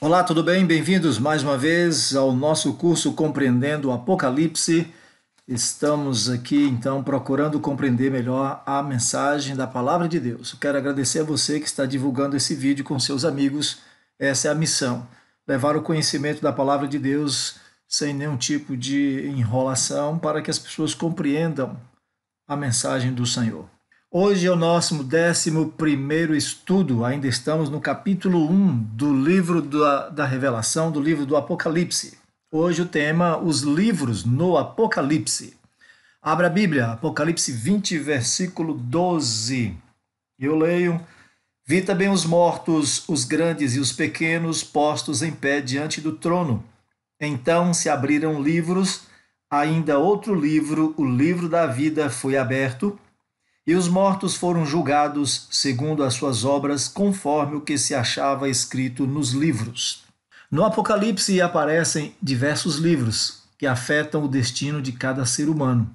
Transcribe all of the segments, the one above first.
Olá, tudo bem? Bem-vindos mais uma vez ao nosso curso Compreendendo o Apocalipse. Estamos aqui então procurando compreender melhor a mensagem da Palavra de Deus. Eu quero agradecer a você que está divulgando esse vídeo com seus amigos. Essa é a missão: levar o conhecimento da Palavra de Deus sem nenhum tipo de enrolação para que as pessoas compreendam a mensagem do Senhor. Hoje é o nosso 11º estudo, ainda estamos no capítulo 1 do livro da Revelação, do livro do Apocalipse. Hoje o tema, os livros no Apocalipse. Abra a Bíblia, Apocalipse 20, versículo 12. Eu leio: Vi também os mortos, os grandes e os pequenos, postos em pé diante do trono. Então se abriram livros, ainda outro livro, o livro da vida, foi aberto, e os mortos foram julgados segundo as suas obras, conforme o que se achava escrito nos livros. No Apocalipse aparecem diversos livros que afetam o destino de cada ser humano.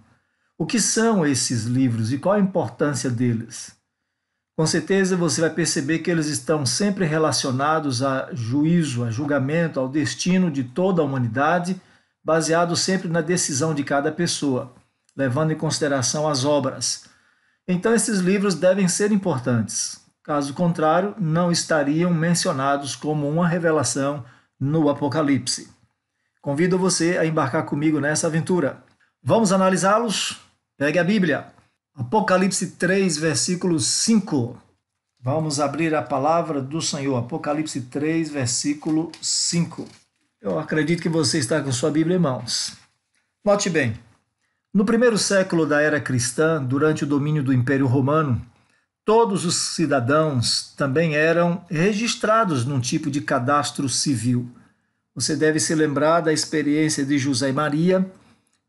O que são esses livros e qual a importância deles? Com certeza você vai perceber que eles estão sempre relacionados a juízo, a julgamento, ao destino de toda a humanidade, baseado sempre na decisão de cada pessoa, levando em consideração as obras. Então esses livros devem ser importantes. Caso contrário, não estariam mencionados como uma revelação no Apocalipse. Convido você a embarcar comigo nessa aventura. Vamos analisá-los? Pegue a Bíblia. Apocalipse 3, versículo 5. Vamos abrir a palavra do Senhor. Apocalipse 3, versículo 5. Eu acredito que você está com sua Bíblia em mãos. Note bem. No primeiro século da era cristã, durante o domínio do Império Romano, todos os cidadãos também eram registrados num tipo de cadastro civil. Você deve se lembrar da experiência de José e Maria,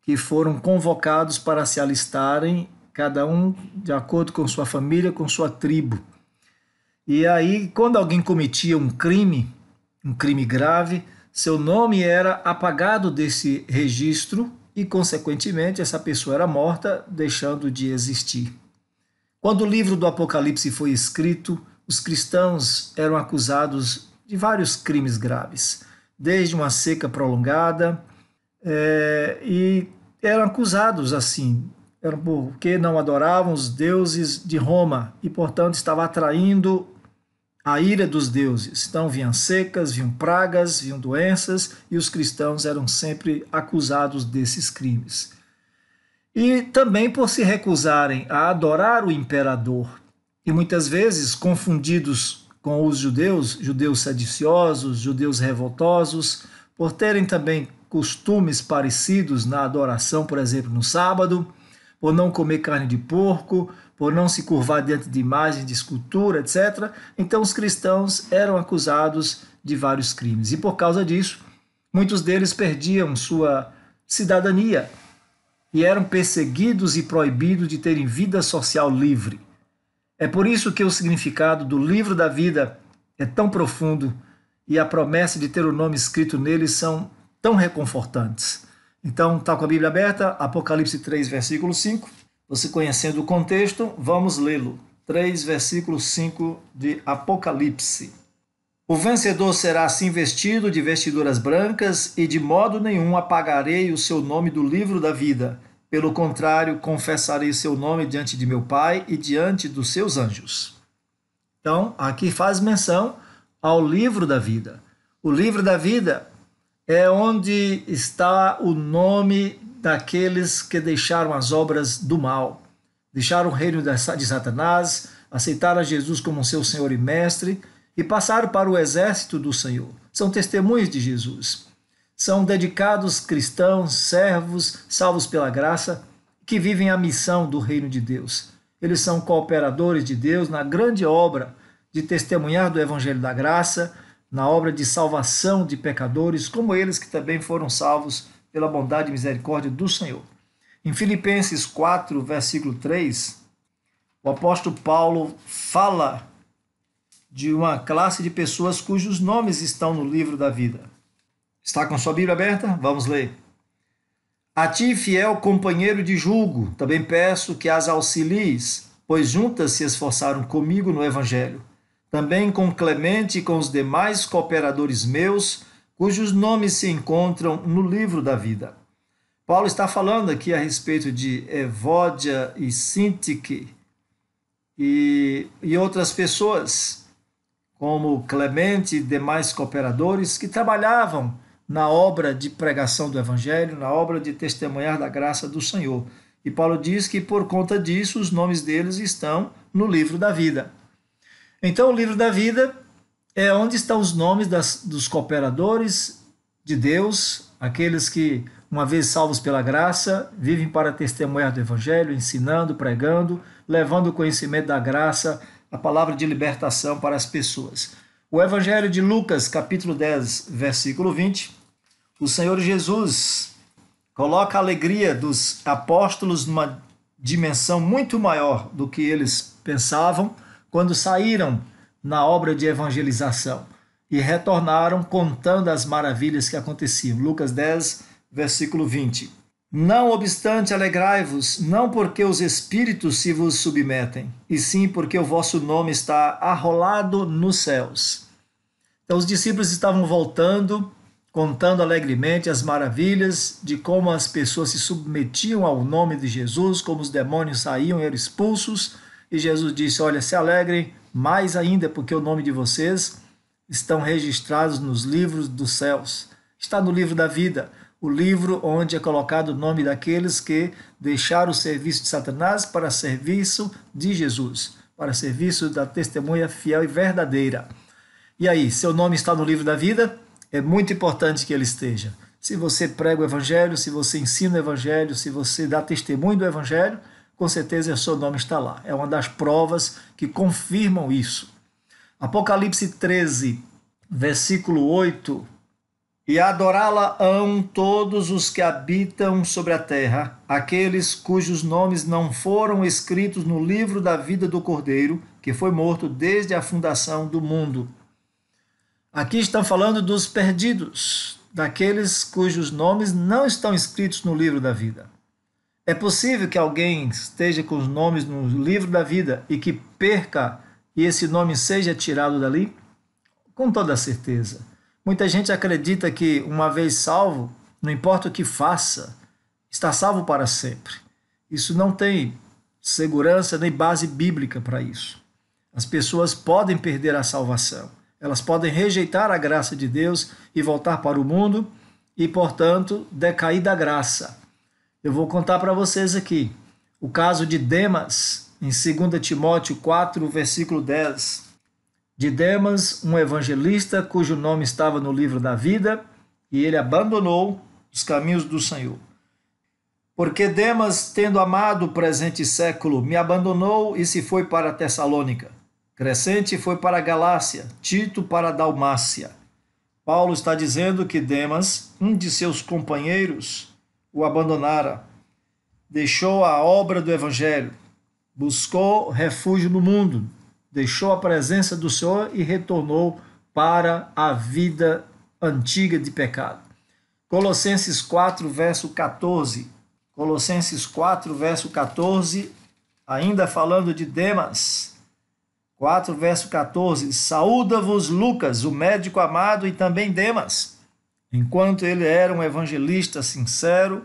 que foram convocados para se alistarem, cada um de acordo com sua família, com sua tribo. E aí, quando alguém cometia um crime grave, seu nome era apagado desse registro e, consequentemente, essa pessoa era morta, deixando de existir. Quando o livro do Apocalipse foi escrito, os cristãos eram acusados de vários crimes graves, desde uma seca prolongada, e eram acusados assim, porque não adoravam os deuses de Roma e, portanto, estava atraindo a ira dos deuses. Então vinham secas, vinham pragas, vinham doenças, e os cristãos eram sempre acusados desses crimes. E também por se recusarem a adorar o imperador, e muitas vezes confundidos com os judeus sediciosos, judeus revoltosos, por terem também costumes parecidos na adoração, por exemplo, no sábado, por não comer carne de porco, por não se curvar diante de imagens de escultura, etc. Então os cristãos eram acusados de vários crimes. E por causa disso, muitos deles perdiam sua cidadania e eram perseguidos e proibidos de terem vida social livre. É por isso que o significado do livro da vida é tão profundo e a promessa de ter o nome escrito nele são tão reconfortantes. Então, está com a Bíblia aberta, Apocalipse 3, versículo 5. Você conhecendo o contexto, vamos lê-lo. 3, versículo 5 de Apocalipse. O vencedor será assim vestido de vestiduras brancas, e de modo nenhum apagarei o seu nome do livro da vida. Pelo contrário, confessarei seu nome diante de meu Pai e diante dos seus anjos. Então, aqui faz menção ao livro da vida. O livro da vida é onde está o nome daqueles que deixaram as obras do mal, deixaram o reino de Satanás, aceitaram a Jesus como seu Senhor e Mestre e passaram para o exército do Senhor. São testemunhas de Jesus. São dedicados cristãos, servos, salvos pela graça, que vivem a missão do reino de Deus. Eles são cooperadores de Deus na grande obra de testemunhar do Evangelho da Graça, na obra de salvação de pecadores, como eles que também foram salvos pela bondade e misericórdia do Senhor. Em Filipenses 4, versículo 3, o apóstolo Paulo fala de uma classe de pessoas cujos nomes estão no livro da vida. Está com sua Bíblia aberta? Vamos ler. A ti, fiel companheiro de julgo, também peço que as auxilies, pois juntas se esforçaram comigo no Evangelho, também com Clemente e com os demais cooperadores meus, cujos nomes se encontram no livro da vida. Paulo está falando aqui a respeito de Evódia e Sintique e outras pessoas, como Clemente e demais cooperadores, que trabalhavam na obra de pregação do Evangelho, na obra de testemunhar da graça do Senhor. E Paulo diz que por conta disso os nomes deles estão no livro da vida. Então, o livro da vida é onde estão os nomes dos cooperadores de Deus, aqueles que, uma vez salvos pela graça, vivem para testemunhar do Evangelho, ensinando, pregando, levando o conhecimento da graça, a palavra de libertação para as pessoas. O Evangelho de Lucas, capítulo 10, versículo 20, o Senhor Jesus coloca a alegria dos apóstolos numa dimensão muito maior do que eles pensavam quando saíram na obra de evangelização e retornaram contando as maravilhas que aconteciam. Lucas 10, versículo 20. Não obstante, alegrai-vos, não porque os espíritos se vos submetem, e sim porque o vosso nome está arrolado nos céus. Então os discípulos estavam voltando, contando alegremente as maravilhas de como as pessoas se submetiam ao nome de Jesus, como os demônios saíam e eram expulsos, e Jesus disse, olha, se alegrem mais ainda, porque o nome de vocês estão registrados nos livros dos céus. Está no livro da vida, o livro onde é colocado o nome daqueles que deixaram o serviço de Satanás para serviço de Jesus, para serviço da testemunha fiel e verdadeira. E aí, seu nome está no livro da vida? É muito importante que ele esteja. Se você prega o Evangelho, se você ensina o Evangelho, se você dá testemunho do Evangelho, com certeza o seu nome está lá. É uma das provas que confirmam isso. Apocalipse 13, versículo 8. E adorá-la-ão todos os que habitam sobre a terra, aqueles cujos nomes não foram escritos no livro da vida do Cordeiro, que foi morto desde a fundação do mundo. Aqui estão falando dos perdidos, daqueles cujos nomes não estão escritos no livro da vida. É possível que alguém esteja com os nomes no livro da vida e que perca e esse nome seja tirado dali? Com toda certeza. Muita gente acredita que, uma vez salvo, não importa o que faça, está salvo para sempre. Isso não tem segurança nem base bíblica para isso. As pessoas podem perder a salvação. Elas podem rejeitar a graça de Deus e voltar para o mundo e, portanto, decair da graça. Eu vou contar para vocês aqui o caso de Demas, em 2 Timóteo 4, versículo 10. De Demas, um evangelista cujo nome estava no livro da vida, e ele abandonou os caminhos do Senhor. Porque Demas, tendo amado o presente século, me abandonou e se foi para Tessalônica. Crescente foi para a Galácia, Tito para a Dalmácia. Paulo está dizendo que Demas, um de seus companheiros, o abandonara, deixou a obra do Evangelho, buscou refúgio no mundo, deixou a presença do Senhor e retornou para a vida antiga de pecado. Colossenses 4, verso 14. Colossenses 4, verso 14, ainda falando de Demas. 4, verso 14. Saúda-vos Lucas, o médico amado, e também Demas, enquanto ele era um evangelista sincero,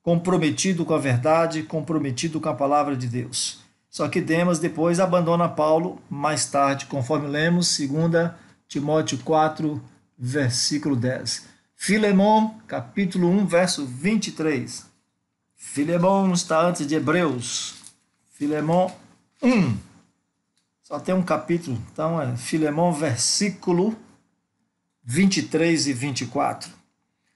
comprometido com a verdade, comprometido com a palavra de Deus. Só que Demas depois abandona Paulo mais tarde, conforme lemos 2 Timóteo 4, versículo 10. Filemão, capítulo 1, verso 23. Filemão está antes de Hebreus. Filemão 1. Só tem um capítulo, então é Filemão, versículo 23 e 24.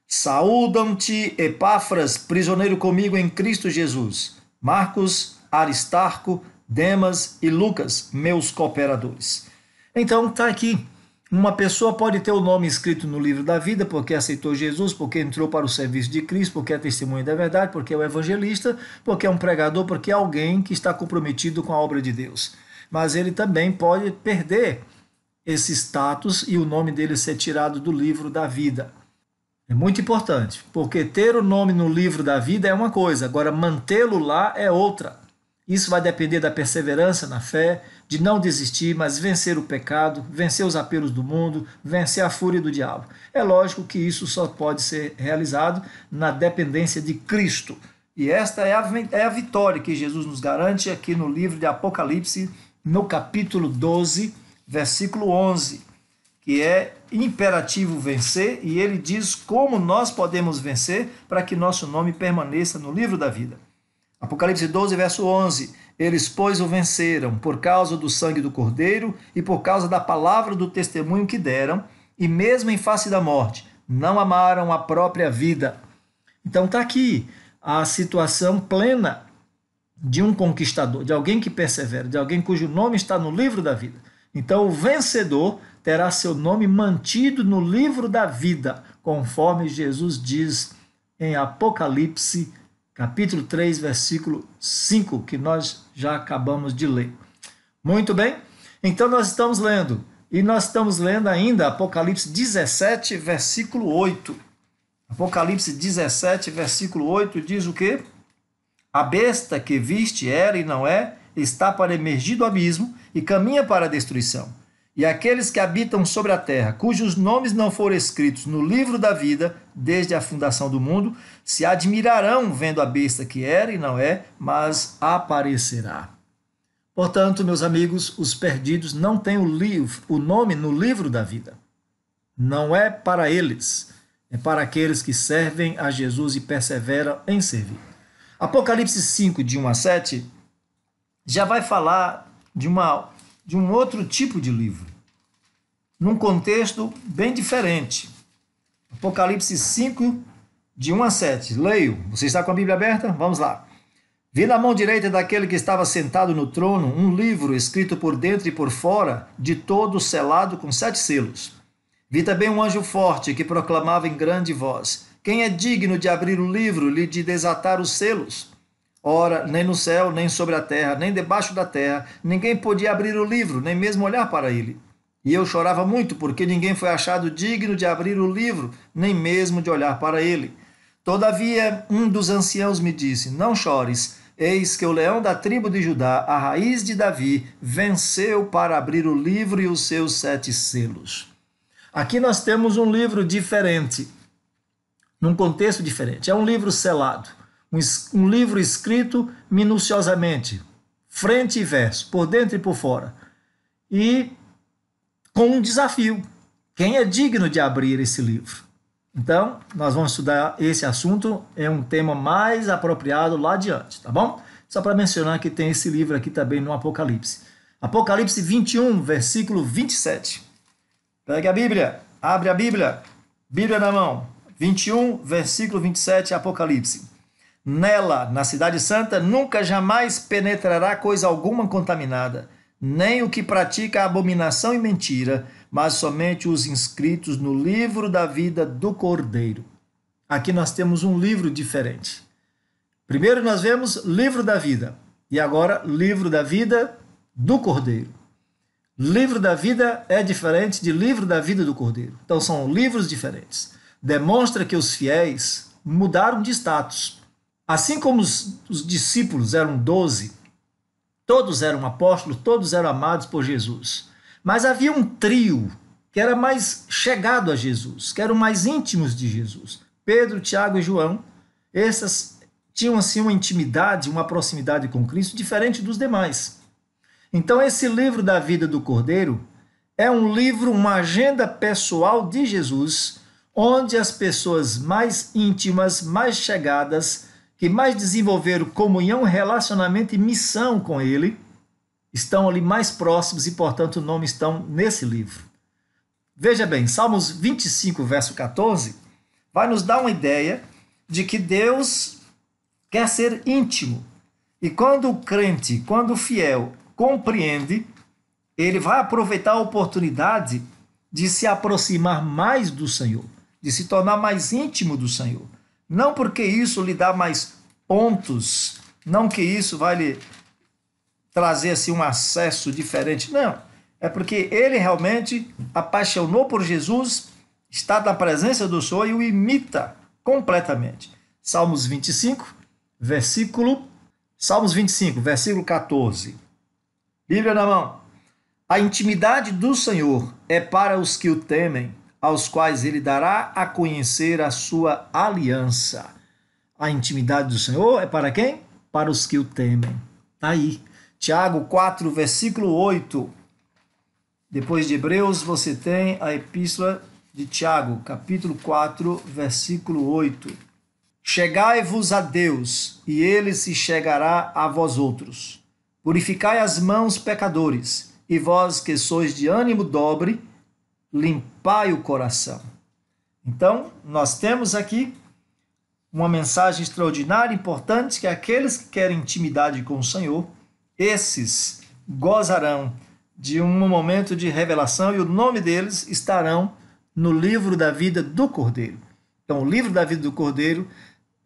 Saúdam-te, Epáfras, prisioneiro comigo em Cristo Jesus. Marcos, Aristarco, Demas e Lucas, meus cooperadores. Então está aqui. Uma pessoa pode ter o nome escrito no livro da vida porque aceitou Jesus, porque entrou para o serviço de Cristo, porque é testemunha da verdade, porque é o evangelista, porque é um pregador, porque é alguém que está comprometido com a obra de Deus. Mas ele também pode perder esse status e o nome dele ser tirado do livro da vida. É muito importante, porque ter o nome no livro da vida é uma coisa, agora mantê-lo lá é outra. Isso vai depender da perseverança na fé, de não desistir, mas vencer o pecado, vencer os apelos do mundo, vencer a fúria do diabo. É lógico que isso só pode ser realizado na dependência de Cristo. E esta é a vitória que Jesus nos garante aqui no livro de Apocalipse, no capítulo 12, versículo 11, que é imperativo vencer, e ele diz como nós podemos vencer para que nosso nome permaneça no livro da vida. Apocalipse 12, verso 11, eles, pois, o venceram por causa do sangue do Cordeiro e por causa da palavra do testemunho que deram, e mesmo em face da morte, não amaram a própria vida. Então está aqui a situação plena de um conquistador, de alguém que persevera, de alguém cujo nome está no livro da vida. Então o vencedor terá seu nome mantido no livro da vida, conforme Jesus diz em Apocalipse capítulo 3, versículo 5, que nós já acabamos de ler. Muito bem, então nós estamos lendo, e nós estamos lendo ainda Apocalipse 17, versículo 8. Apocalipse 17, versículo 8 diz o quê? A besta que viste era e não é, está para emergir do abismo e caminha para a destruição. E aqueles que habitam sobre a terra, cujos nomes não foram escritos no livro da vida, desde a fundação do mundo, se admirarão vendo a besta que era e não é, mas aparecerá. Portanto, meus amigos, os perdidos não têm o nome no livro da vida. Não é para eles, é para aqueles que servem a Jesus e perseveram em servir. Apocalipse 5, de 1 a 7, já vai falar de um outro tipo de livro, num contexto bem diferente. Apocalipse 5, de 1 a 7. Leio. Você está com a Bíblia aberta? Vamos lá. Vi na mão direita daquele que estava sentado no trono um livro escrito por dentro e por fora, de todo selado com 7 selos. Vi também um anjo forte que proclamava em grande voz: quem é digno de abrir o livro e de desatar os selos? Ora, nem no céu, nem sobre a terra, nem debaixo da terra, ninguém podia abrir o livro, nem mesmo olhar para ele. E eu chorava muito, porque ninguém foi achado digno de abrir o livro, nem mesmo de olhar para ele. Todavia, um dos anciãos me disse: não chores, eis que o leão da tribo de Judá, a raiz de Davi, venceu para abrir o livro e os seus 7 selos. Aqui nós temos um livro diferente, num contexto diferente. É um livro selado. Um livro escrito minuciosamente, frente e verso, por dentro e por fora. E com um desafio. Quem é digno de abrir esse livro? Então, nós vamos estudar esse assunto, é um tema mais apropriado lá adiante, tá bom? Só para mencionar que tem esse livro aqui também no Apocalipse. Apocalipse 21, versículo 27. Pegue a Bíblia, abre a Bíblia, Bíblia na mão. 21, versículo 27, Apocalipse. Nela, na cidade santa, nunca jamais penetrará coisa alguma contaminada, nem o que pratica abominação e mentira, mas somente os inscritos no livro da vida do Cordeiro. Aqui nós temos um livro diferente. Primeiro nós vemos livro da vida, e agora livro da vida do Cordeiro. Livro da vida é diferente de livro da vida do Cordeiro. Então são livros diferentes. Demonstra que os fiéis mudaram de status. Assim como os discípulos eram 12, todos eram apóstolos, todos eram amados por Jesus. Mas havia um trio que era mais chegado a Jesus, que eram mais íntimos de Jesus. Pedro, Tiago e João, esses tinham assim uma intimidade, uma proximidade com Cristo diferente dos demais. Então esse livro da vida do Cordeiro é um livro, uma agenda pessoal de Jesus, onde as pessoas mais íntimas, mais chegadas, que mais desenvolveram comunhão, relacionamento e missão com ele, estão ali mais próximos e, portanto, o nome estão nesse livro. Veja bem, Salmos 25, verso 14, vai nos dar uma ideia de que Deus quer ser íntimo. E quando o crente, quando o fiel compreende, ele vai aproveitar a oportunidade de se aproximar mais do Senhor, de se tornar mais íntimo do Senhor. Não porque isso lhe dá mais pontos, não que isso vai lhe trazer assim um acesso diferente, não. É porque ele realmente apaixonou por Jesus, está na presença do Senhor e o imita completamente. Salmos 25, versículo Salmos 25, versículo 14. Bíblia na mão. A intimidade do Senhor é para os que o temem, aos quais ele dará a conhecer a sua aliança. A intimidade do Senhor é para quem? Para os que o temem. Está aí. Tiago 4, versículo 8. Depois de Hebreus, você tem a epístola de Tiago, capítulo 4, versículo 8. Chegai-vos a Deus, e ele se chegará a vós outros. Purificai as mãos, pecadores, e vós que sois de ânimo dobre, limpai o coração. Então, nós temos aqui uma mensagem extraordinária, importante, que aqueles que querem intimidade com o Senhor, esses gozarão de um momento de revelação e o nome deles estarão no livro da vida do Cordeiro. Então, o livro da vida do Cordeiro,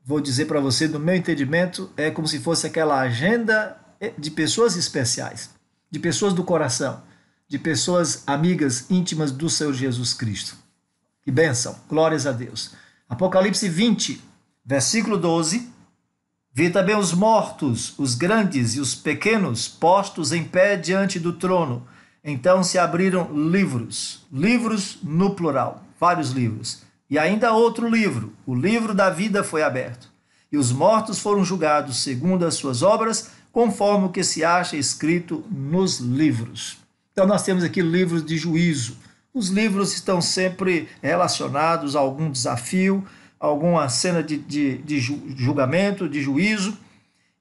vou dizer para você, do meu entendimento, é como se fosse aquela agenda de pessoas especiais, de pessoas do coração, de pessoas amigas íntimas do Senhor Jesus Cristo. Que bênção, glórias a Deus. Apocalipse 20, versículo 12. Vi também os mortos, os grandes e os pequenos, postos em pé diante do trono. Então se abriram livros no plural, vários livros. E ainda outro livro, o livro da vida foi aberto. E os mortos foram julgados segundo as suas obras, conforme o que se acha escrito nos livros. Então nós temos aqui livros de juízo. Os livros estão sempre relacionados a algum desafio, alguma cena de julgamento, de juízo,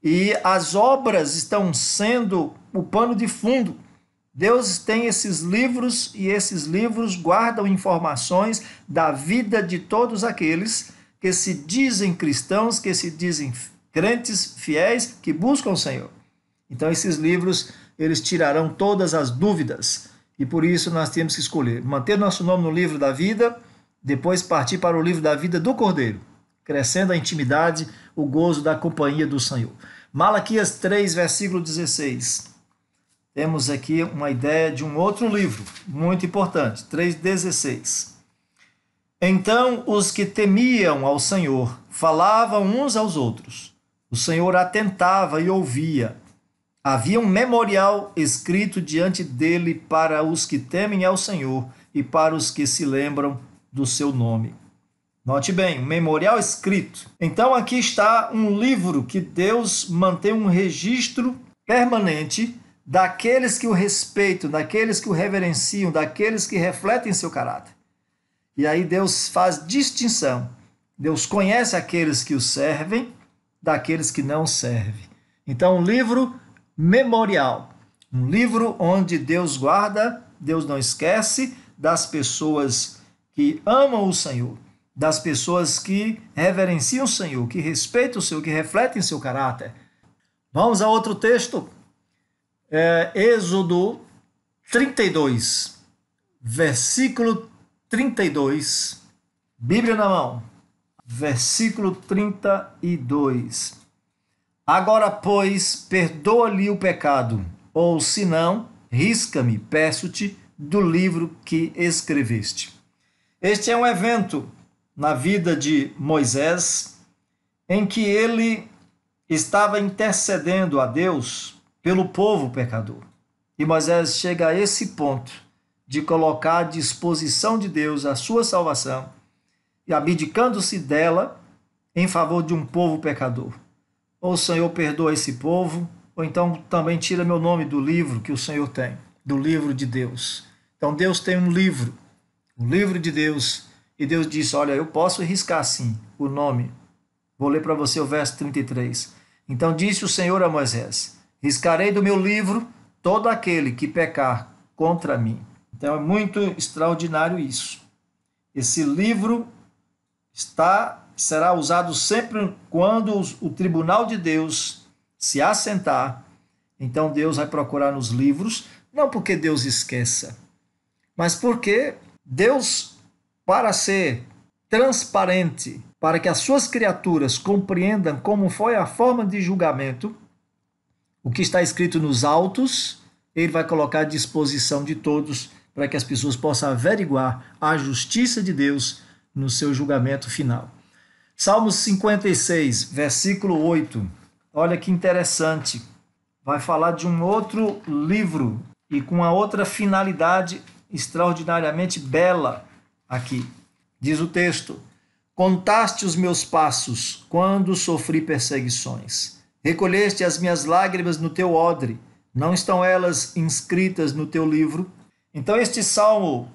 e as obras estão sendo o pano de fundo. Deus tem esses livros e esses livros guardam informações da vida de todos aqueles que se dizem cristãos, que se dizem crentes fiéis, que buscam o Senhor. Então esses livros, eles tirarão todas as dúvidas e por isso nós temos que escolher manter nosso nome no livro da vida, depois partir para o livro da vida do Cordeiro, crescendo a intimidade, o gozo da companhia do Senhor. Malaquias 3, versículo 16. Temos aqui uma ideia de um outro livro, muito importante, 3,16. Então os que temiam ao Senhor falavam uns aos outros. O Senhor atentava e ouvia. Havia um memorial escrito diante dele para os que temem ao Senhor e para os que se lembram do seu nome. Note bem, um memorial escrito. Então aqui está um livro que Deus mantém um registro permanente daqueles que o respeitam, daqueles que o reverenciam, daqueles que refletem seu caráter. E aí Deus faz distinção. Deus conhece aqueles que o servem daqueles que não servem. Então, um livro memorial, um livro onde Deus guarda, Deus não esquece das pessoas que amam o Senhor, das pessoas que reverenciam o Senhor, que respeitam o Senhor, que refletem seu caráter. Vamos a outro texto. Êxodo 32, versículo 32, Bíblia na mão, versículo 32. Agora, pois, perdoa-lhe o pecado, ou se não, risca-me, peço-te, do livro que escreveste. Este é um evento na vida de Moisés, em que ele estava intercedendo a Deus pelo povo pecador. E Moisés chega a esse ponto de colocar à disposição de Deus a sua salvação e abdicando-se dela em favor de um povo pecador. Ou o Senhor perdoa esse povo, ou então também tira meu nome do livro que o Senhor tem, do livro de Deus. Então Deus tem um livro, o livro de Deus, e Deus disse, olha, eu posso riscar sim o nome. Vou ler para você o verso 33. Então disse o Senhor a Moisés, riscarei do meu livro todo aquele que pecar contra mim. Então é muito extraordinário isso. Esse livro será usado sempre quando o tribunal de Deus se assentar. Então Deus vai procurar nos livros, não porque Deus esqueça, mas porque Deus, para ser transparente, para que as suas criaturas compreendam como foi a forma de julgamento, o que está escrito nos autos, ele vai colocar à disposição de todos para que as pessoas possam averiguar a justiça de Deus no seu julgamento final. Salmos 56, versículo 8. olha que interessante, vai falar de um outro livro e com uma outra finalidade extraordinariamente bela aqui. Diz o texto: contaste os meus passos quando sofri perseguições. Recolheste as minhas lágrimas no teu odre. Não estão elas inscritas no teu livro? Então este salmo,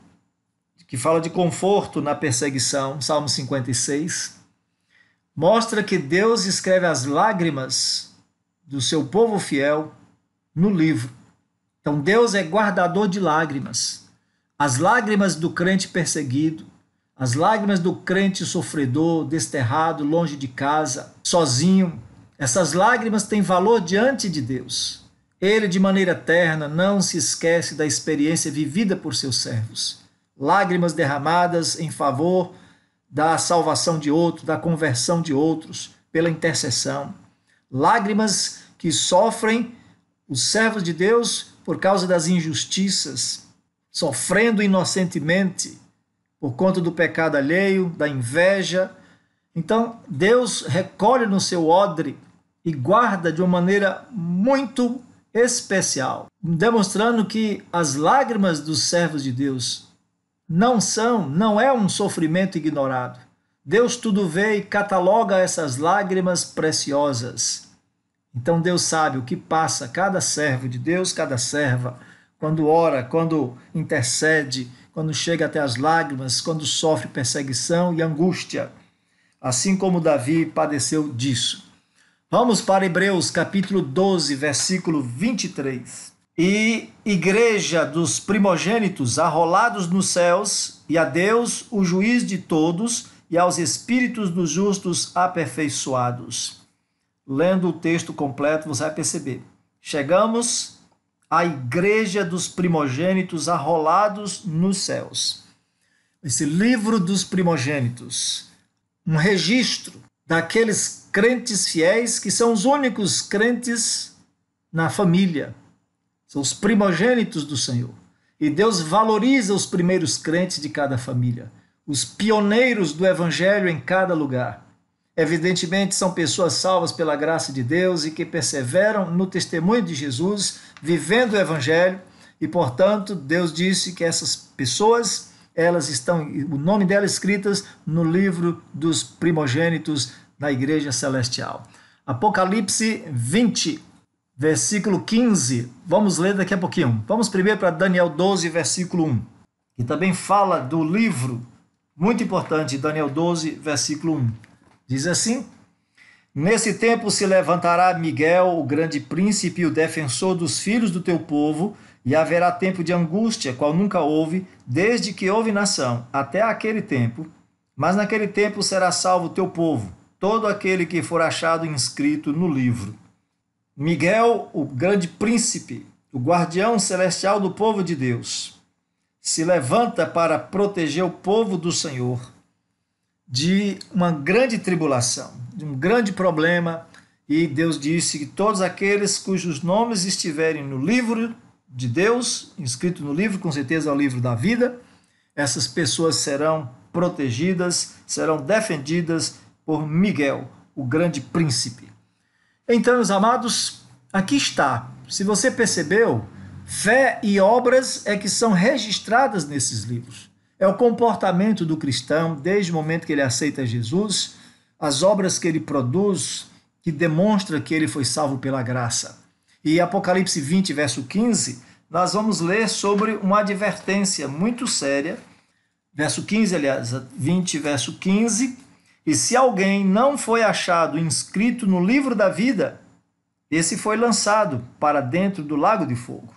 que fala de conforto na perseguição, Salmo 56, mostra que Deus escreve as lágrimas do seu povo fiel no livro. Então Deus é guardador de lágrimas. As lágrimas do crente perseguido, as lágrimas do crente sofredor, desterrado, longe de casa, sozinho, essas lágrimas têm valor diante de Deus. Ele, de maneira eterna, não se esquece da experiência vivida por seus servos. Lágrimas derramadas em favor da salvação de outros, da conversão de outros, pela intercessão. Lágrimas que sofrem os servos de Deus por causa das injustiças, sofrendo inocentemente por conta do pecado alheio, da inveja. Então, Deus recolhe no seu odre e guarda de uma maneira muito especial, demonstrando que as lágrimas dos servos de Deus não é um sofrimento ignorado. Deus tudo vê e cataloga essas lágrimas preciosas. Então Deus sabe o que passa cada servo de Deus, cada serva, quando ora, quando intercede, quando chega até as lágrimas, quando sofre perseguição e angústia, assim como Davi padeceu disso. Vamos para Hebreus capítulo 12, versículo 23. E igreja dos primogênitos arrolados nos céus, e a Deus, o juiz de todos, e aos espíritos dos justos aperfeiçoados. Lendo o texto completo, você vai perceber. Chegamos à igreja dos primogênitos arrolados nos céus. Esse livro dos primogênitos, um registro daqueles crentes fiéis que são os únicos crentes na família. São os primogênitos do Senhor. E Deus valoriza os primeiros crentes de cada família, os pioneiros do evangelho em cada lugar. Evidentemente, são pessoas salvas pela graça de Deus e que perseveram no testemunho de Jesus, vivendo o evangelho, e, portanto, Deus disse que essas pessoas, elas estão, o nome delas escritas no livro dos primogênitos da igreja celestial. Apocalipse 20, versículo 15. Vamos ler daqui a pouquinho. Vamos primeiro para Daniel 12, versículo 1, que também fala do livro muito importante, Daniel 12, versículo 1. Diz assim: nesse tempo se levantará Miguel, o grande príncipe e o defensor dos filhos do teu povo, e haverá tempo de angústia, qual nunca houve, desde que houve nação, até aquele tempo. Mas naquele tempo será salvo o teu povo, todo aquele que for achado inscrito no livro. Miguel, o grande príncipe, o guardião celestial do povo de Deus, se levanta para proteger o povo do Senhor de uma grande tribulação, de um grande problema, e Deus disse que todos aqueles cujos nomes estiverem no livro de Deus, inscrito no livro, com certeza é o livro da vida, essas pessoas serão protegidas, serão defendidas por Miguel, o grande príncipe. Então, meus amados, aqui está. Se você percebeu, fé e obras é que são registradas nesses livros. É o comportamento do cristão, desde o momento que ele aceita Jesus, as obras que ele produz, que demonstra que ele foi salvo pela graça. E Apocalipse 20, verso 15, nós vamos ler sobre uma advertência muito séria, verso 15, aliás, 20, verso 15, e se alguém não foi achado inscrito no livro da vida, esse foi lançado para dentro do lago de fogo.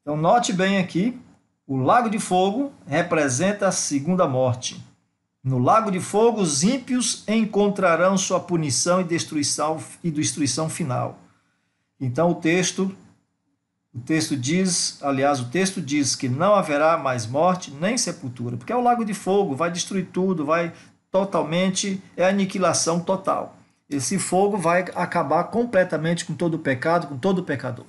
Então, note bem aqui, o lago de fogo representa a segunda morte. No lago de fogo, os ímpios encontrarão sua punição e destruição final. Então, o texto diz que não haverá mais morte nem sepultura, porque é o lago de fogo, vai destruir tudo, vai totalmente, é aniquilação total. Esse fogo vai acabar completamente com todo o pecado, com todo o pecador.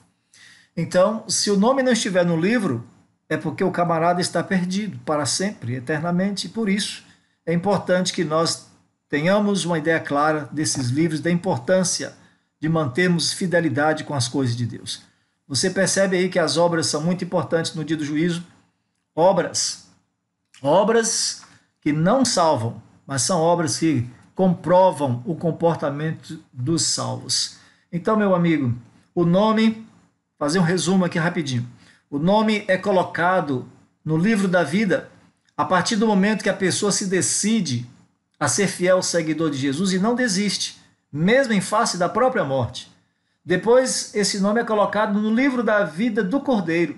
Então, se o nome não estiver no livro, é porque o camarada está perdido para sempre, eternamente, e por isso é importante que nós tenhamos uma ideia clara desses livros, da importância de mantermos fidelidade com as coisas de Deus. Você percebe aí que as obras são muito importantes no dia do juízo? Obras que não salvam, mas são obras que comprovam o comportamento dos salvos. Então, meu amigo, o nome, fazer um resumo aqui rapidinho. O nome é colocado no livro da vida a partir do momento que a pessoa se decide a ser fiel seguidor de Jesus e não desiste, mesmo em face da própria morte. Depois, esse nome é colocado no livro da vida do Cordeiro.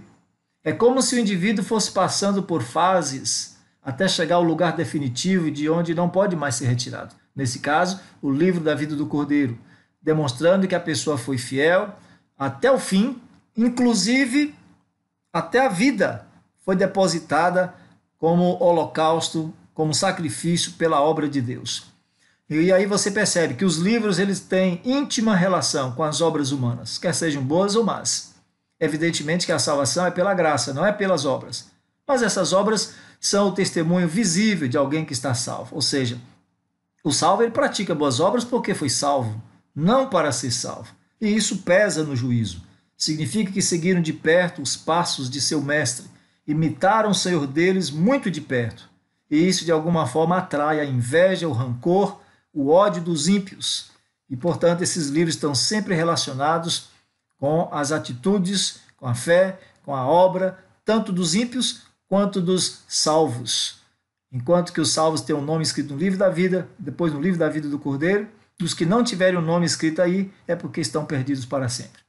É como se o indivíduo fosse passando por fases até chegar ao lugar definitivo de onde não pode mais ser retirado. Nesse caso, o livro da vida do Cordeiro, demonstrando que a pessoa foi fiel até o fim, inclusive até a vida foi depositada como holocausto, como sacrifício pela obra de Deus. E aí você percebe que os livros eles têm íntima relação com as obras humanas, quer sejam boas ou más. Evidentemente que a salvação é pela graça, não é pelas obras. Mas essas obras são o testemunho visível de alguém que está salvo. Ou seja, o salvo ele pratica boas obras porque foi salvo, não para ser salvo. E isso pesa no juízo. Significa que seguiram de perto os passos de seu mestre, imitaram o Senhor deles muito de perto. E isso de alguma forma atrai a inveja, o rancor, o ódio dos ímpios. E, portanto, esses livros estão sempre relacionados com as atitudes, com a fé, com a obra, tanto dos ímpios quanto dos salvos. Enquanto que os salvos têm o nome escrito no livro da vida, depois no livro da vida do Cordeiro, e os que não tiverem o nome escrito aí é porque estão perdidos para sempre.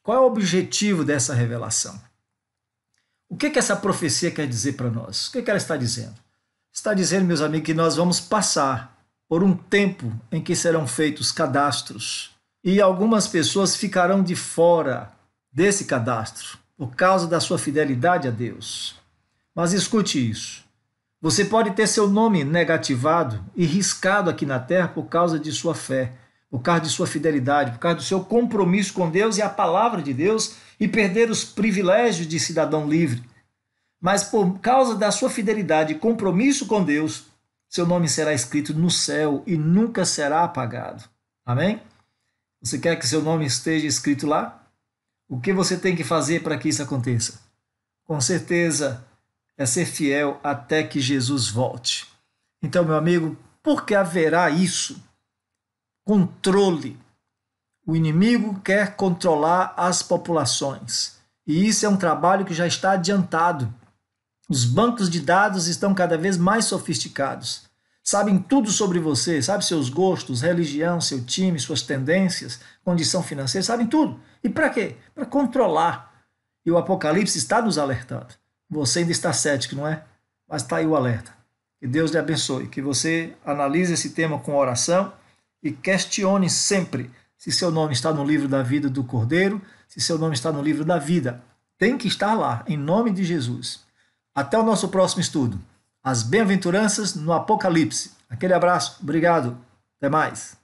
Qual é o objetivo dessa revelação? O que essa profecia quer dizer para nós? O que ela está dizendo? Está dizendo, meus amigos, que nós vamos passar por um tempo em que serão feitos cadastros e algumas pessoas ficarão de fora desse cadastro por causa da sua fidelidade a Deus. Mas escute isso. Você pode ter seu nome negativado e riscado aqui na terra por causa de sua fé, por causa de sua fidelidade, por causa do seu compromisso com Deus e a palavra de Deus e perder os privilégios de cidadão livre. Mas por causa da sua fidelidade e compromisso com Deus, seu nome será escrito no céu e nunca será apagado. Amém? Você quer que seu nome esteja escrito lá? O que você tem que fazer para que isso aconteça? Com certeza é ser fiel até que Jesus volte. Então, meu amigo, por que haverá isso? Controle. O inimigo quer controlar as populações. E isso é um trabalho que já está adiantado. Os bancos de dados estão cada vez mais sofisticados. Sabem tudo sobre você, sabem seus gostos, religião, seu time, suas tendências, condição financeira, sabem tudo. E para quê? Para controlar. E o Apocalipse está nos alertando. Você ainda está cético, não é? Mas está aí o alerta. Que Deus lhe abençoe. Que você analise esse tema com oração e questione sempre se seu nome está no livro da vida do Cordeiro, se seu nome está no livro da vida. Tem que estar lá, em nome de Jesus. Até o nosso próximo estudo. As bem-aventuranças no Apocalipse. Aquele abraço. Obrigado. Até mais.